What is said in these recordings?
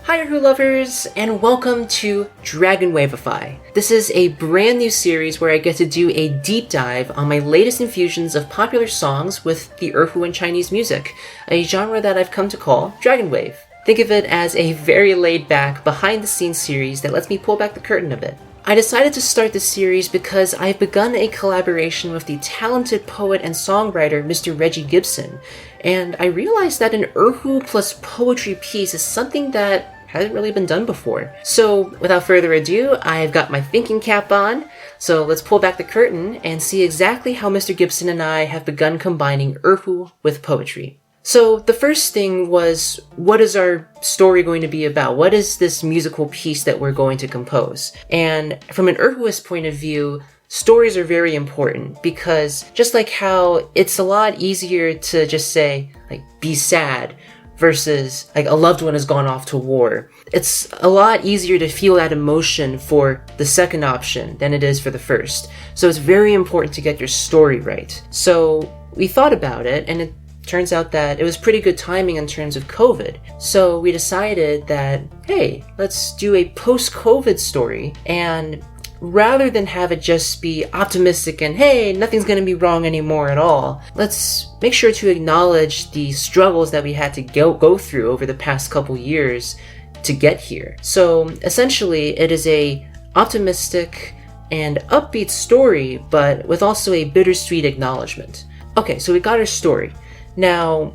Hi Erhu lovers, and welcome to Dragon Waveify. This is a brand new series where I get to do a deep dive on my latest infusions of popular songs with the Erhu and Chinese music, a genre that I've come to call Dragon Wave. Think of it as a very laid-back, behind-the-scenes series that lets me pull back the curtain a bit. I decided to start this series because I've begun a collaboration with the talented poet and songwriter Mr. Reggie Gibson, and I realized that an Erhu plus poetry piece is something that hasn't really been done before. So without further ado, I've got my thinking cap on, so let's pull back the curtain and see exactly how Mr. Gibson and I have begun combining Erhu with poetry. So the first thing was, what is our story going to be about? What is this musical piece that we're going to compose? And from an Erhuist point of view, stories are very important because just like how it's a lot easier to just say, like, be sad versus like a loved one has gone off to war. It's a lot easier to feel that emotion for the second option than it is for the first. So it's very important to get your story right. So we thought about it, and it turns out that it was pretty good timing in terms of COVID. So we decided that, hey, let's do a post-COVID story, and rather than have it just be optimistic and, hey, nothing's going to be wrong anymore at all, let's make sure to acknowledge the struggles that we had to go through over the past couple years to get here. So essentially, it is a optimistic and upbeat story, but with also a bittersweet acknowledgement. Okay, so we got our story. Now,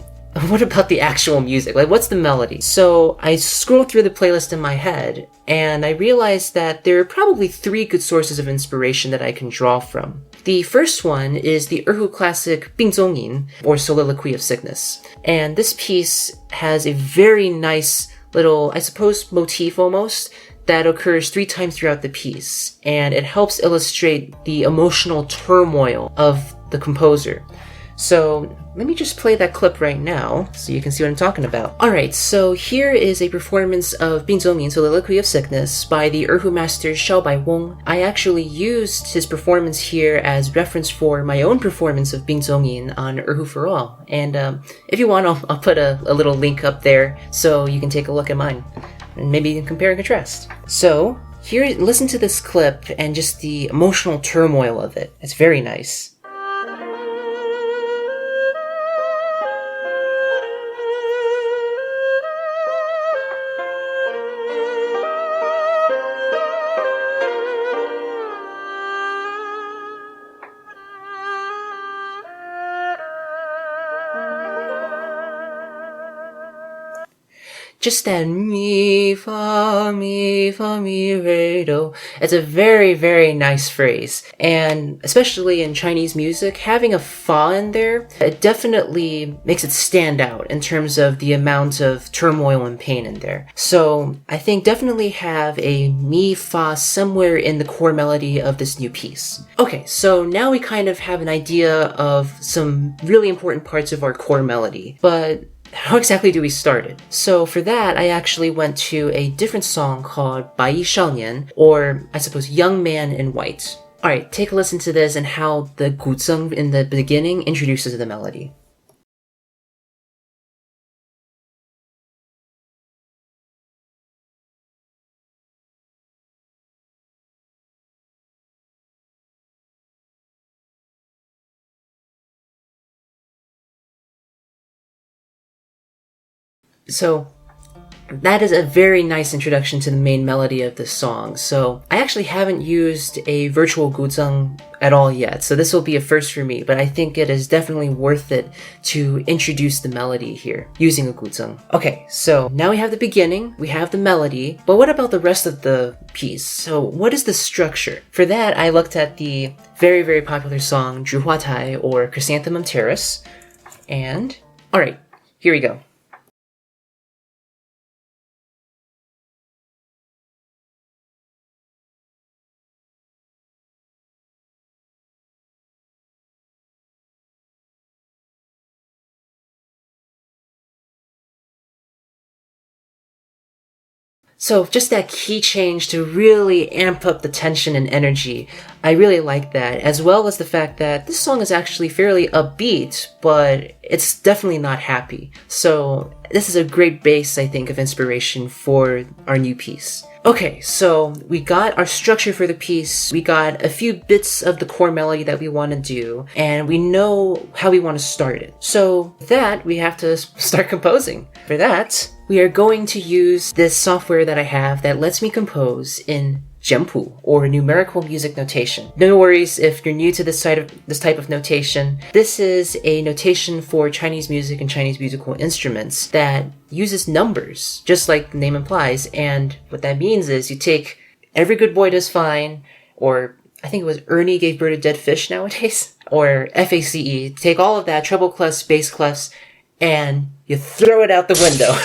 what about the actual music? Like, what's the melody? So I scrolled through the playlist in my head, and I realized that there are probably three good sources of inspiration that I can draw from. The first one is the Erhu classic Bingzongyin, or Soliloquy of Sickness. And this piece has a very nice little, I suppose, motif almost, that occurs 3 times throughout the piece. And it helps illustrate the emotional turmoil of the composer. So let me just play that clip right now so you can see what I'm talking about. Alright, so here is a performance of Bingzongyin, Soliloquy of Sickness by the Erhu master Xiao Baiwong. I actually used his performance here as reference for my own performance of Bingzongyin on Erhu for All. And if you want, I'll put a little link up there so you can take a look at mine and maybe compare and contrast. So here, listen to this clip and just the emotional turmoil of it. It's very nice. Just that mi fa re do. It's a very, very nice phrase. And especially in Chinese music, having a fa in there, it definitely makes it stand out in terms of the amount of turmoil and pain in there. So I think definitely have a mi fa somewhere in the core melody of this new piece. Okay, so now we kind of have an idea of some really important parts of our core melody, but how exactly do we start it? So for that, I actually went to a different song called Bai Yi Shao Nian, or I suppose Young Man in White. Alright, take a listen to this and how the guzheng in the beginning introduces the melody. So that is a very nice introduction to the main melody of this song. So I actually haven't used a virtual guzheng at all yet, so this will be a first for me, but I think it is definitely worth it to introduce the melody here using a guzheng. Okay, so now we have the beginning, we have the melody, but what about the rest of the piece? So what is the structure? For that, I looked at the very, very popular song Zhu Hua Tai, or Chrysanthemum Terrace, and alright, here we go. So just that key change to really amp up the tension and energy, I really like that, as well as the fact that this song is actually fairly upbeat, but it's definitely not happy. So this is a great base, I think, of inspiration for our new piece. Okay, so we got our structure for the piece, we got a few bits of the core melody that we want to do, and we know how we want to start it. So with that, we have to start composing. For that, we are going to use this software that I have that lets me compose in Jianpu, or numerical music notation. No worries if you're new to this type of notation. This is a notation for Chinese music and Chinese musical instruments that uses numbers, just like the name implies. And what that means is you take Every Good Boy Does Fine, or I think it was Ernie Gave Bird a Dead Fish nowadays, or FACE, take all of that, treble clefs, bass clefs, and you throw it out the window.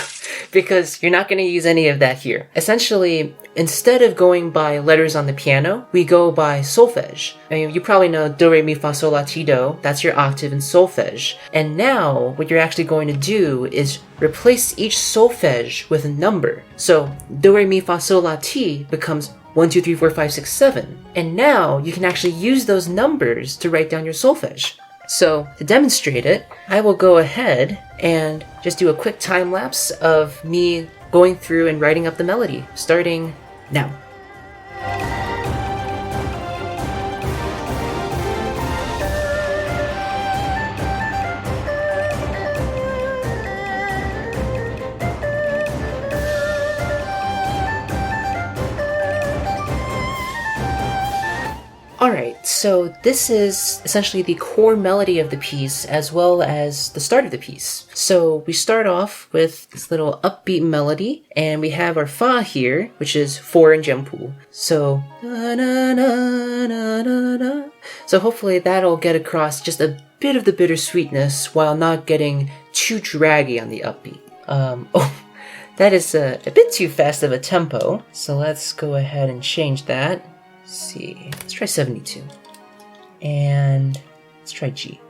Because you're not going to use any of that here. Essentially, instead of going by letters on the piano, we go by solfege. I mean, you probably know do, re, mi, fa, sol, la, ti, do. That's your octave in solfege. And now, what you're actually going to do is replace each solfege with a number. So, do, re, mi, fa, sol, la, ti becomes 1, 2, 3, 4, 5, 6, 7. And now, you can actually use those numbers to write down your solfege. So, to demonstrate it, I will go ahead and just do a quick time lapse of me going through and writing up the melody, starting now. Alright, so this is essentially the core melody of the piece as well as the start of the piece. So we start off with this little upbeat melody, and we have our fa here, which is 4 in Jianpu. So, na, na, na, na, na, na. So hopefully that'll get across just a bit of the bittersweetness while not getting too draggy on the upbeat. That is a bit too fast of a tempo, so let's go ahead and change that. Let's see, let's try 72. And let's try G.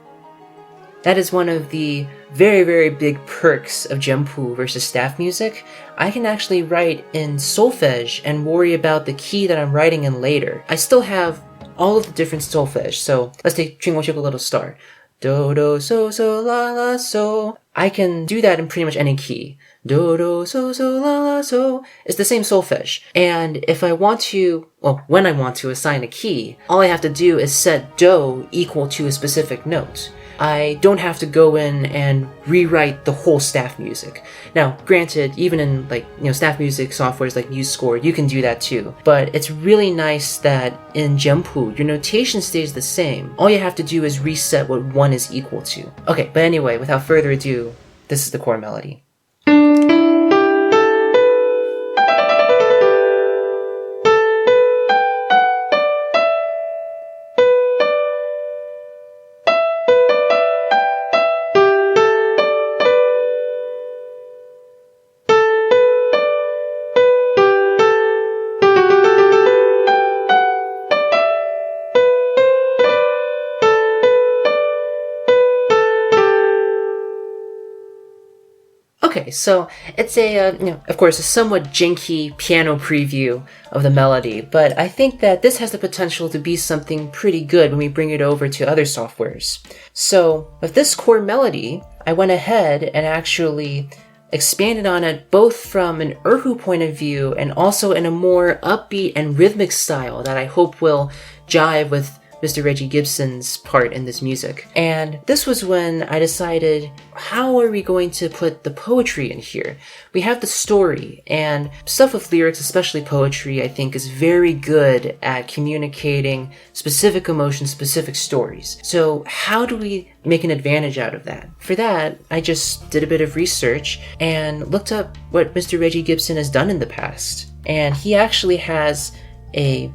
That is one of the very, very big perks of Jianpu versus staff music. I can actually write in solfege and worry about the key that I'm writing in later. I still have all of the different solfege, so let's take Twinkle Twinkle Little Star. Do, do, so, so, la, la, so. I can do that in pretty much any key. Do, do, so, so, la, la, so. It's the same solfege. And if I want to, well, when I want to assign a key, all I have to do is set do equal to a specific note. I don't have to go in and rewrite the whole staff music. Now, granted, even in staff music softwares like MuseScore, you can do that too. But it's really nice that in Jianpu, your notation stays the same. All you have to do is reset what 1 is equal to. Okay, but anyway, without further ado, this is the core melody. Okay, so it's of course, a somewhat janky piano preview of the melody, but I think that this has the potential to be something pretty good when we bring it over to other softwares. So with this core melody, I went ahead and actually expanded on it both from an erhu point of view and also in a more upbeat and rhythmic style that I hope will jive with Mr. Reggie Gibson's part in this music. And this was when I decided, how are we going to put the poetry in here? We have the story, and stuff with lyrics, especially poetry, I think is very good at communicating specific emotions, specific stories. So how do we make an advantage out of that? For that, I just did a bit of research and looked up what Mr. Reggie Gibson has done in the past. And he actually has a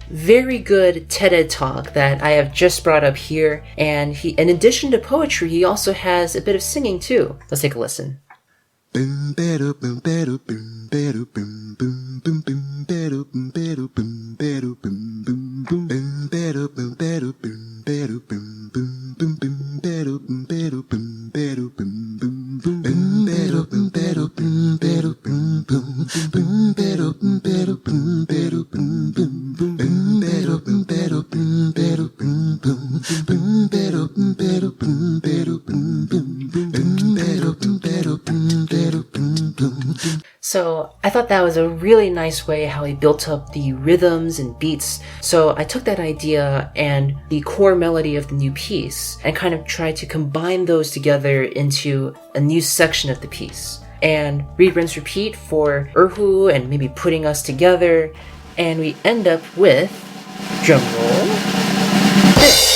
very good TED talk that I have just brought up here, and he, in addition to poetry, he also has a bit of singing too. Let's take a listen. that was a really nice way how he built up the rhythms and beats. So I took that idea and the core melody of the new piece and kind of tried to combine those together into a new section of the piece. And read, rinse, repeat for Erhu and maybe putting us together. And we end up with, drumroll, this.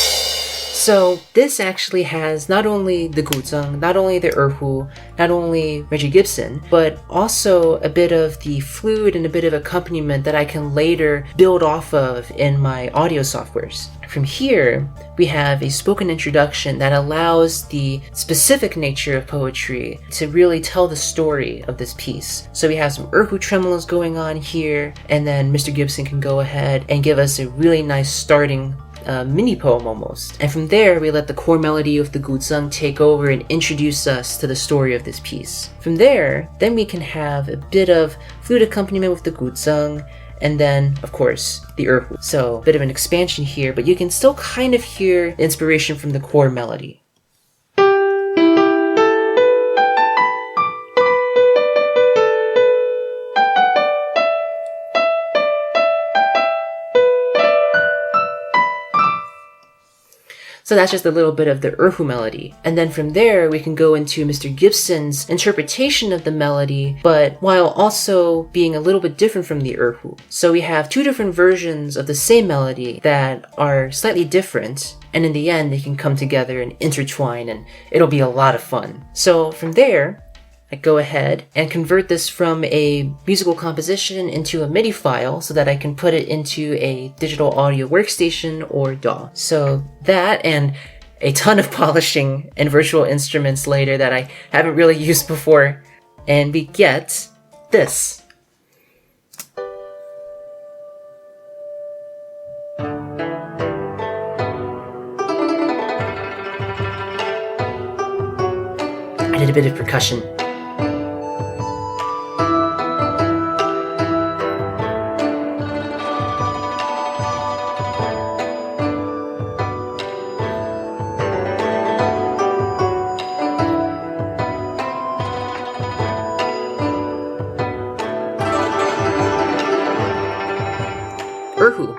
So this actually has not only the guzheng, not only the erhu, not only Reggie Gibson, but also a bit of the flute and a bit of accompaniment that I can later build off of in my audio softwares. From here, we have a spoken introduction that allows the specific nature of poetry to really tell the story of this piece. So we have some erhu tremolos going on here, and then Mr. Gibson can go ahead and give us a really nice starting mini poem almost. And from there, we let the core melody of the guzheng take over and introduce us to the story of this piece. From there, then we can have a bit of flute accompaniment with the guzheng, and then, of course, the erhu. So, a bit of an expansion here, but you can still kind of hear the inspiration from the core melody. So that's just a little bit of the erhu melody. And then from there, we can go into Mr. Gibson's interpretation of the melody, but while also being a little bit different from the erhu. So we have two different versions of the same melody that are slightly different, and in the end, they can come together and intertwine, and it'll be a lot of fun. So from there, I go ahead and convert this from a musical composition into a MIDI file so that I can put it into a digital audio workstation or DAW. So that and a ton of polishing and virtual instruments later that I haven't really used before, and we get this. I did a bit of percussion. Erhu.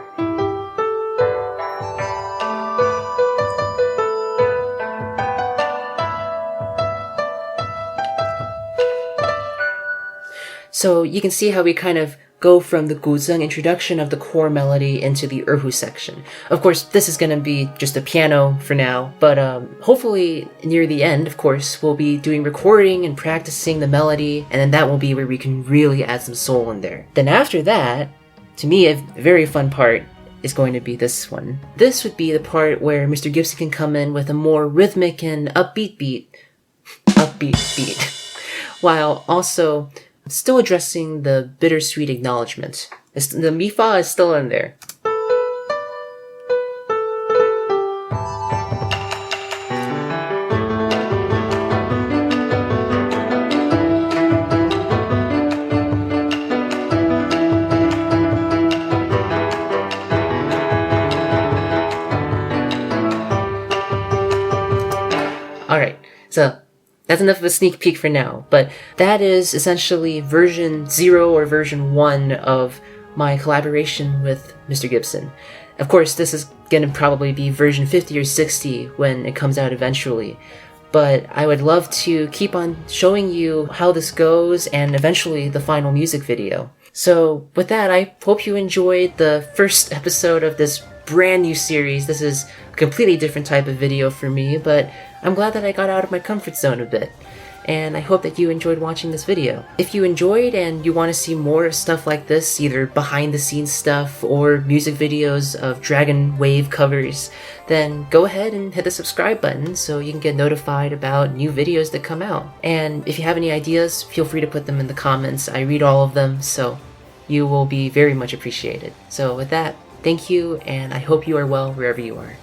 So you can see how we kind of go from the guzheng introduction of the core melody into the erhu section. Of course, this is going to be just a piano for now, but hopefully near the end, of course, we'll be doing recording and practicing the melody, and then that will be where we can really add some soul in there. Then after that, to me, a very fun part is going to be this one. This would be the part where Mr. Gibson can come in with a more rhythmic and upbeat beat, while also still addressing the bittersweet acknowledgement. The mi-fa is still in there. Alright, so that's enough of a sneak peek for now, but that is essentially version 0 or version 1 of my collaboration with Mr. Gibson. Of course, this is going to probably be version 50 or 60 when it comes out eventually, but I would love to keep on showing you how this goes and eventually the final music video. So with that, I hope you enjoyed the first episode of this brand new series. This is a completely different type of video for me, but I'm glad that I got out of my comfort zone a bit, and I hope that you enjoyed watching this video. If you enjoyed and you want to see more of stuff like this, either behind the scenes stuff or music videos of Dragon Wave covers, then go ahead and hit the subscribe button so you can get notified about new videos that come out. And if you have any ideas, feel free to put them in the comments. I read all of them, so you will be very much appreciated. So with that, thank you, and I hope you are well wherever you are.